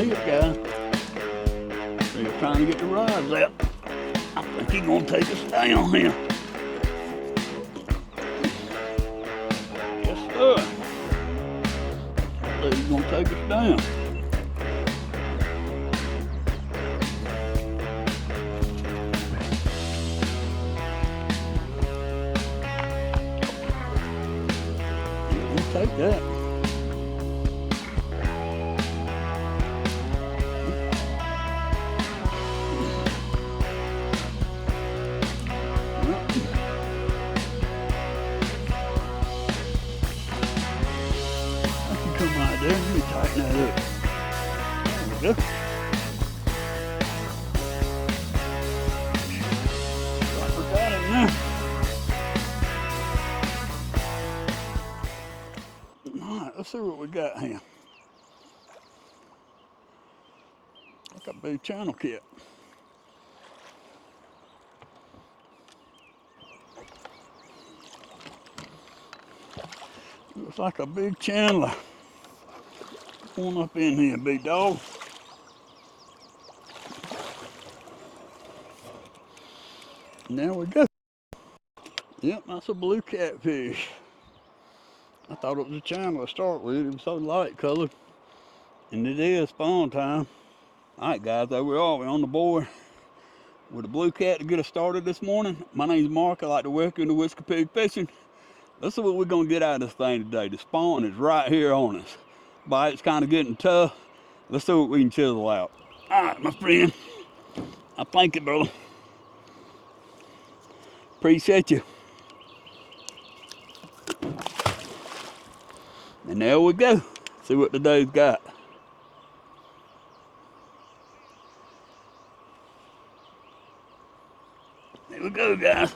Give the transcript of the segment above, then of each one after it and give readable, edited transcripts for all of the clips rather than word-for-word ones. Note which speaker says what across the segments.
Speaker 1: here, guys. They're trying to get the rods out. I think he's gonna take us down here. Yes, sir. I think he's gonna take us down. We'll take that. Come right there, let me tighten that up. There we go. I got it now. Alright, let's see what we got here. Like a big channel kit. Looks like a big chandler. Come on up in here, big dog. And there we go. Yep, that's a blue catfish. I thought it was a chandler to start with. It was so light colored. And it is spawn time. Alright guys, there we are. We're on the board with a blue cat to get us started this morning. My name's Mark. I like to welcome you to Whiskey Pig Fishing. Let's see what we're going to get out of this thing today. The spawn is right here on us. Bite's kind of getting tough. Let's see what we can chisel out. All right, my friend. I thank you, brother. Appreciate you. And there we go. See what today's got. There we go, guys.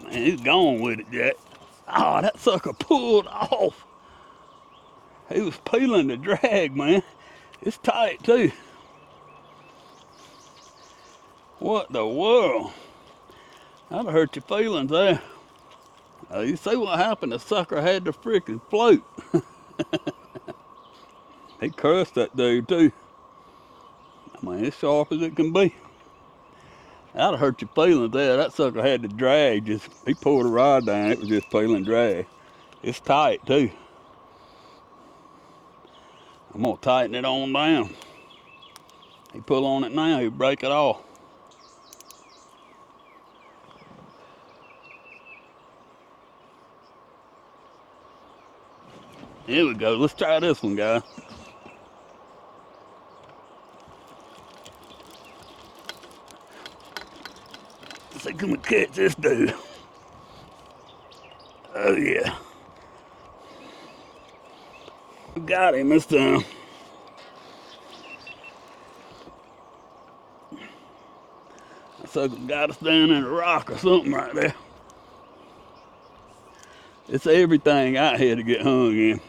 Speaker 1: Man, he's gone with it, Jack. Oh, that sucker pulled off. He was peeling the drag, man. It's tight, too. What the world? That'll hurt your feelings there. You see what happened? The sucker had to freaking float. He cursed that dude, too. I mean, it's sharp as it can be. That'll hurt your feelings there. That sucker had to drag. He pulled the rod down. It was just peeling drag. It's tight, too. I'm gonna tighten it on down. He pull on it now, he'll break it off. Here we go, let's try this one, guys. Let's see, can we catch this dude? Oh yeah. We got him this time. That sucker got us down in a rock or something right there. It's everything out here to get hung in.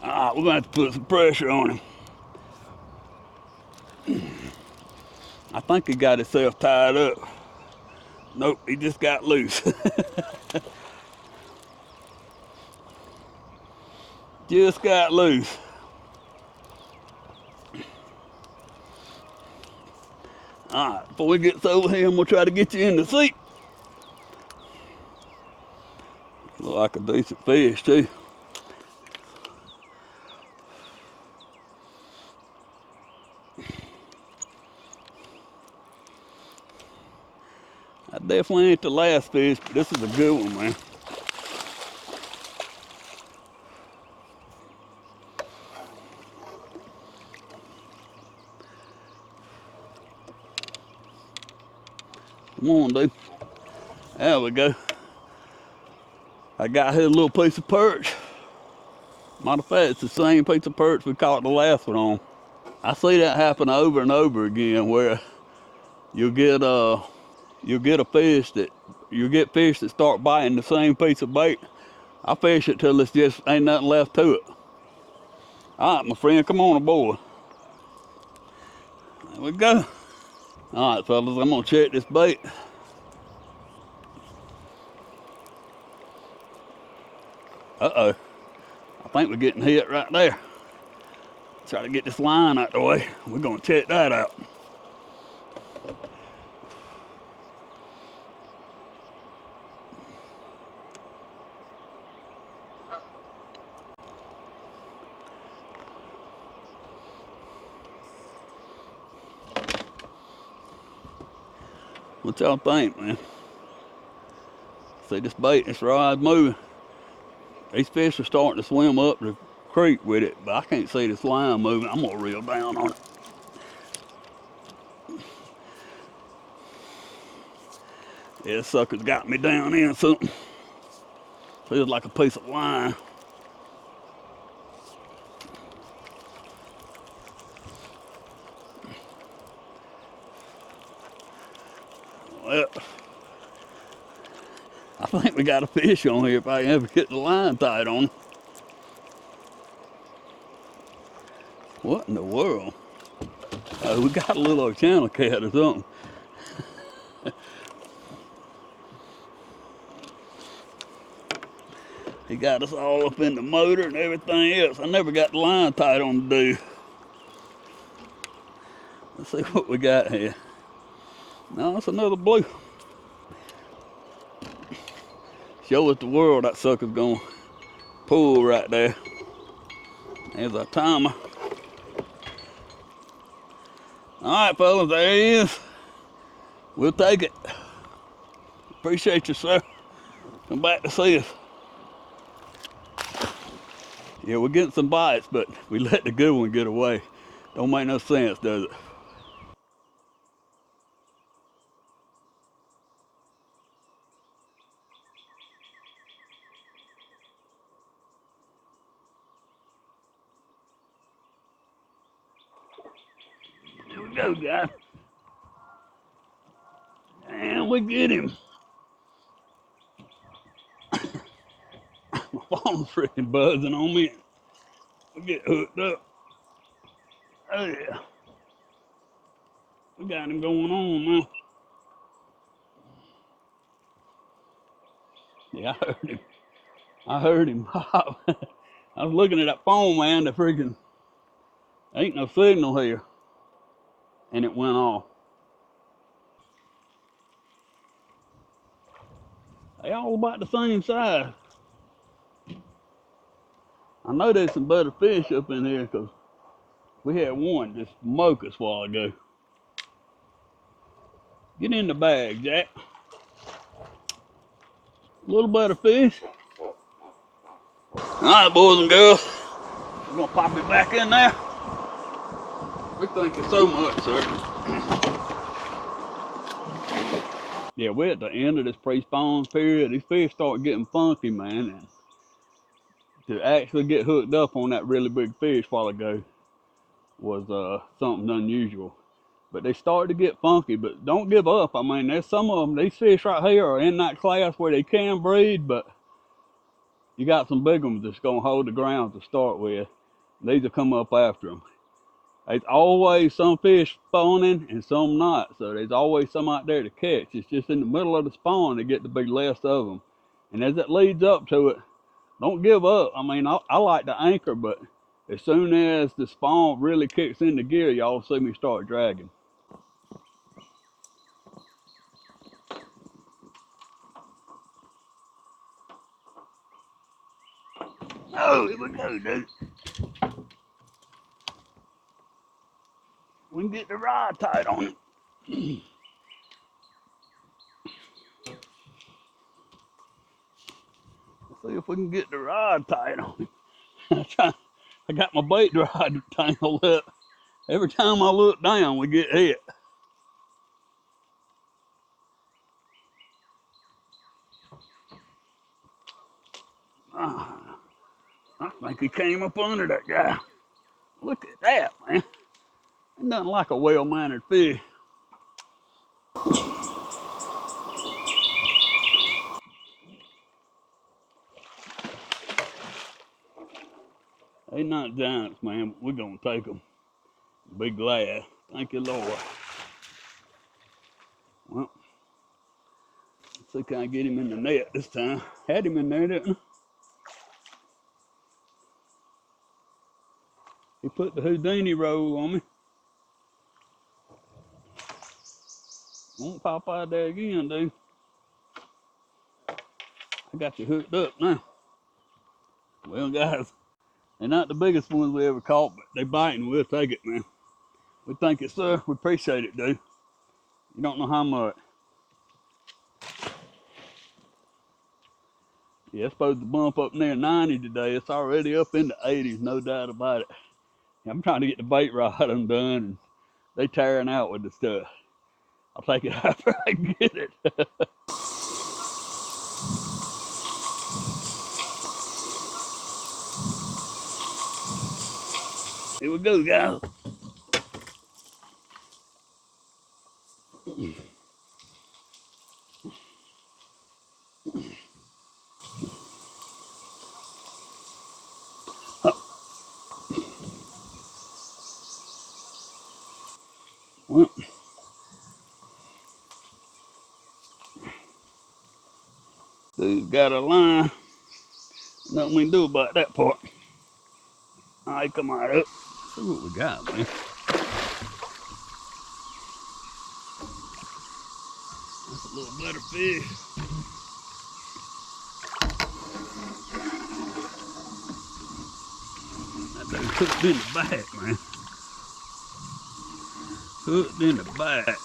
Speaker 1: Alright, we're gonna have to put some pressure on him. I think he got himself tied up. Nope, he just got loose. Just got loose. Alright, before we get over here, we'll try to get you in the seat. Look like a decent fish, too. That definitely ain't the last fish, but this is a good one, man. Come on, dude. There we go. I got here a little piece of perch. Matter of fact, it's the same piece of perch we caught the last one on. I see that happen over and over again, where you'll get fish that start biting the same piece of bait. I fish it till it's just ain't nothing left to it. All right, my friend, come on aboard. There we go. All right, fellas, I'm gonna check this bait. Uh-oh. I think we're getting hit right there. Try to get this line out the way. We're gonna check that out. What y'all think, man? See this bait, this rod's moving. These fish are starting to swim up the creek with it, but I can't see this line moving. I'm gonna reel down on it. Yeah, this sucker's got me down in something. Feels like a piece of line. Well, I think we got a fish on here if I ever get the line tied on. What in the world? Oh, we got a little channel cat or something. He got us all up in the motor and everything else. I never got the line tied on the do. Let's see what we got here. No, it's another blue. Show us the world that sucker's gonna pull right there. There's our timer. All right, fellas, there he is. We'll take it. Appreciate you, sir. Come back to see us. Yeah, we're getting some bites, but we let the good one get away. Don't make no sense, does it? Here we go, guys. And we get him. My phone's freaking buzzing on me. We get hooked up. Oh yeah. We got him going on now. Yeah, I heard him. I heard him pop. I was looking at that phone, man. The freaking ain't no signal here, and it went off. They all about the same size. I know there's some better fish up in here because we had one just smoke us a while ago. Get in the bag, Jack. A little better fish. All right, boys and girls. We're gonna pop it back in there. We thank you so much, sir. Yeah, we're at the end of this pre-spawn period. These fish start getting funky, man. And to actually get hooked up on that really big fish a while ago was something unusual. But they start to get funky, but don't give up. I mean, there's some of them, these fish right here are in that class where they can breed, but you got some big ones that's gonna hold the ground to start with. These will come up after them. There's always some fish spawning and some not, so there's always some out there to catch. It's just in the middle of the spawn to get the big less of them. And as it leads up to it, don't give up. I mean, I like to anchor, but as soon as the spawn really kicks into gear, y'all see me start dragging. Oh, here we go, dude. We can get the rod tied on it. Let's see if we can get the rod tied on it. I got my bait rod tangled up. Every time I look down, we get hit. I think he came up under that guy. Look at that, man. It doesn't like a well-mannered fish. They not giants, man. We're gonna take them. Be glad. Thank you, Lord. Well, let's see, can I get him in the net this time? Had him in there, didn't I? put the Houdini roll on me. Won't pop out there again, dude. I got you hooked up now. Well, guys, they're not the biggest ones we ever caught, but they biting. We'll take it, man. We thank you, sir. We appreciate it, dude. You don't know how much. Yeah, it's supposed to bump up near 90 today. It's already up in the 80s, no doubt about it. I'm trying to get the bait rod undone, and they tearing out with the stuff. I'll take it after I get it. Here we go, guys. Well, dude got a line. Nothing we can do about that part. All right, come on up. See what we got, man. That's a little better fish. That dude hooked in the back, man. Hooked in the back.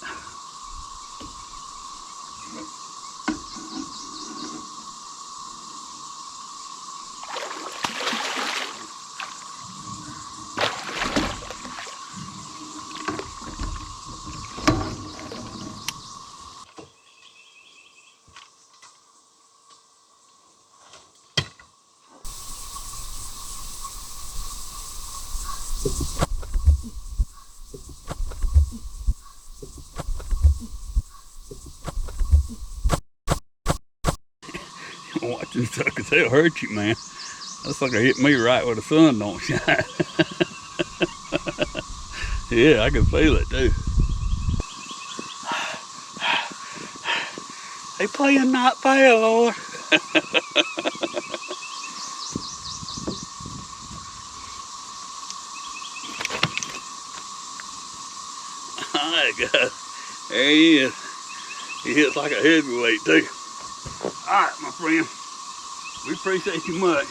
Speaker 1: Watch this suckers, they'll hurt you, man. That sucker hit me right where the sun don't shine. Yeah, I can feel it too. They playing not fair, Lord. Alright, guys. There he is. He hits like a heavyweight too. Alright, my friend. We appreciate you much.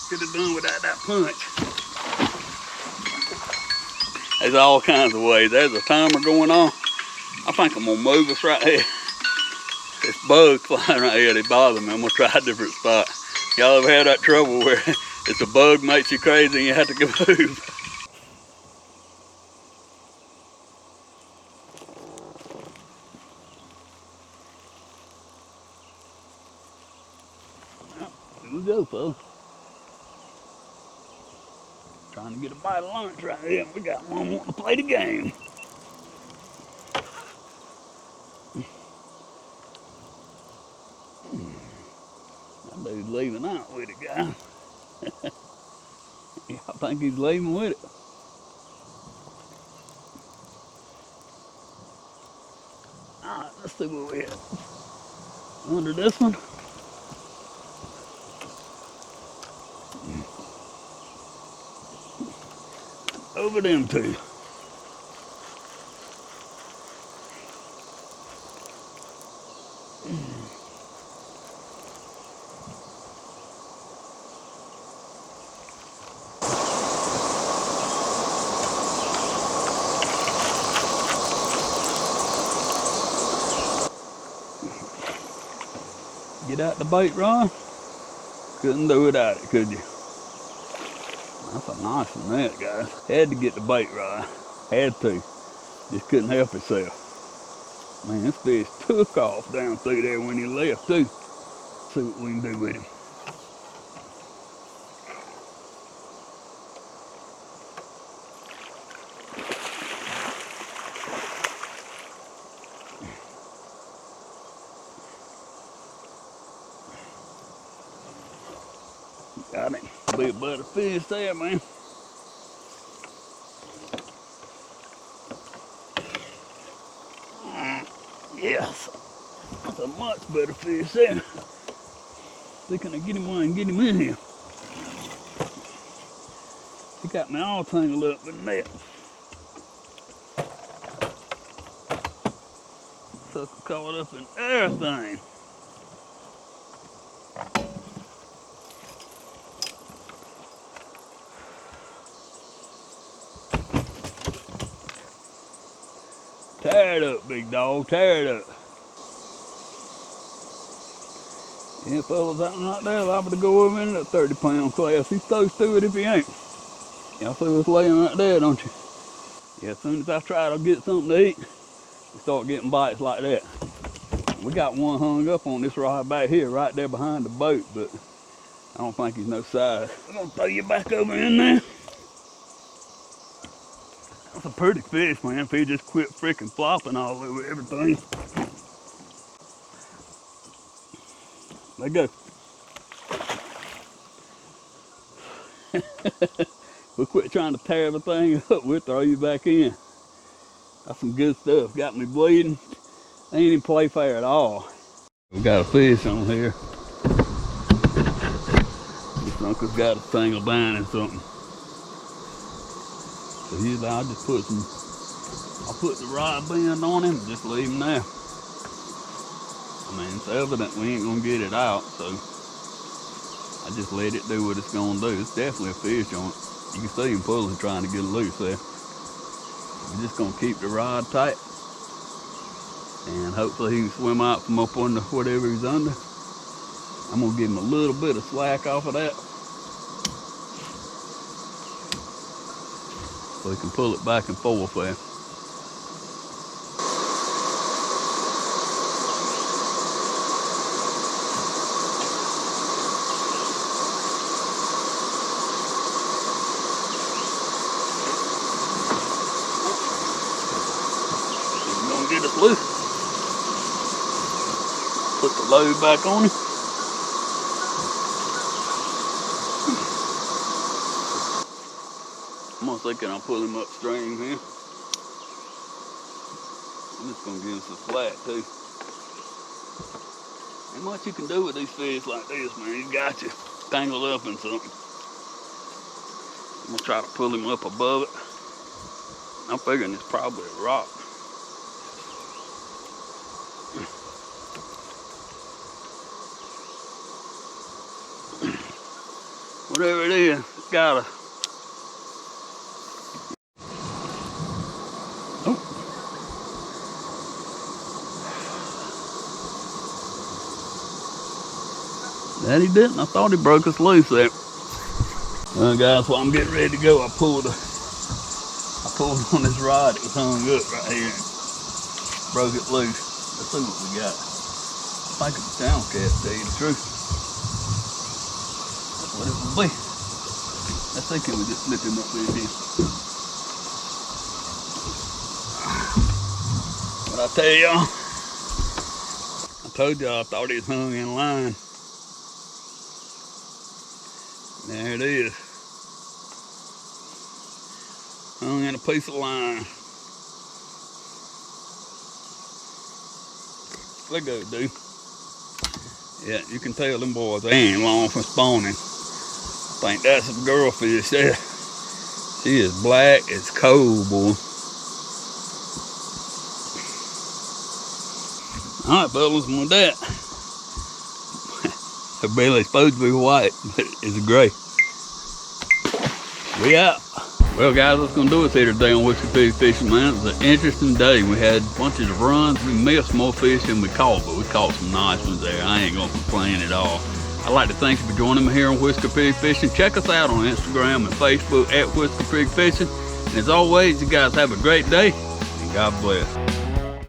Speaker 1: Could have done without that punch. There's all kinds of ways. There's a timer going on. I think I'm gonna move us right here. This bug's flying right here, they bother me. I'm gonna try a different spot. Y'all ever had that trouble where it's a bug makes you crazy and you have to go move? Here we go, folks. Trying to get a bite of lunch right here. We got one wanting to play the game. That dude's leaving out with it, guys. Yeah, I think he's leaving with it. All right, let's see what we have. Under this one. Over them two. Get out the bait rod. Couldn't do without it, could you? That's a nice one, that, guys. Had to get the bait rod. Had to. Just couldn't help itself. Man, this fish took off down through there when he left, too. See what we can do with him. Got him. Be a better fish there, man. Yes. That's a much better fish there. See, can I get him one and get him in here? He got me all tangled up in that. Sucker caught up in everything. Tear it up, big dog, tear it up. Yeah, fellas, that one right there, liable to go over in that 30-pound class. He's close to it if he ain't. Y'all see what's laying right there, don't you? Yeah, as soon as I try to get something to eat, we start getting bites like that. We got one hung up on this rod back here, right there behind the boat, but I don't think he's no size. I'm gonna throw you back over in there. That's a pretty fish, man, if he just quit freaking flopping all over everything. Let go. We'll quit trying to tear everything up, we'll throw you back in. That's some good stuff. Got me bleeding. They ain't even play fair at all. We got a fish on here. This uncle's got a tangle down in something. So usually I'll just I'll put the rod bend on him and just leave him there. I mean, it's evident we ain't gonna get it out, so I just let it do what it's gonna do. It's definitely a fish on it. You can see him pulling, trying to get it loose there. We're just gonna keep the rod tight, and hopefully he can swim out from up under whatever he's under. I'm gonna give him a little bit of slack off of that, so he can pull it back and forth there. Get us loose. Put the load back on him. I'm gonna think I'll pull him upstream here. I'm just gonna give him some slack too. Ain't much you can do with these fish like this, man. He's got you tangled up in something. I'm gonna try to pull him up above it. I'm figuring it's probably a rock. Whatever it is, it's got a... Oh. That he didn't. I thought he broke us loose there. Well, guys, while I'm getting ready to go, I pulled on this rod. It was hung up right here. Broke it loose. Let's see what we got. I think it's a town cat, to tell you the truth. That's what it would be. Let's see, can we just slip him up in here? What I tell y'all? I told y'all I thought he was hung in line. There it is. Hung in a piece of line. Let go, dude. Yeah, you can tell them boys, they ain't long from spawning. I think that's a girlfish there. She is black as coal, boy. All right, fellas, with that. Her belly's supposed to be white, but it's gray. We out. Well, guys, that's gonna do us here today on Whiskey Pig Fishing, man. It was an interesting day. We had bunches of runs. We missed more fish than we caught, but we caught some nice ones there. I ain't gonna complain at all. I'd like to thank you for joining me here on Whiskey Pig Fishing. Check us out on Instagram and Facebook at Whiskey Pig Fishing. And as always, you guys have a great day, and God bless.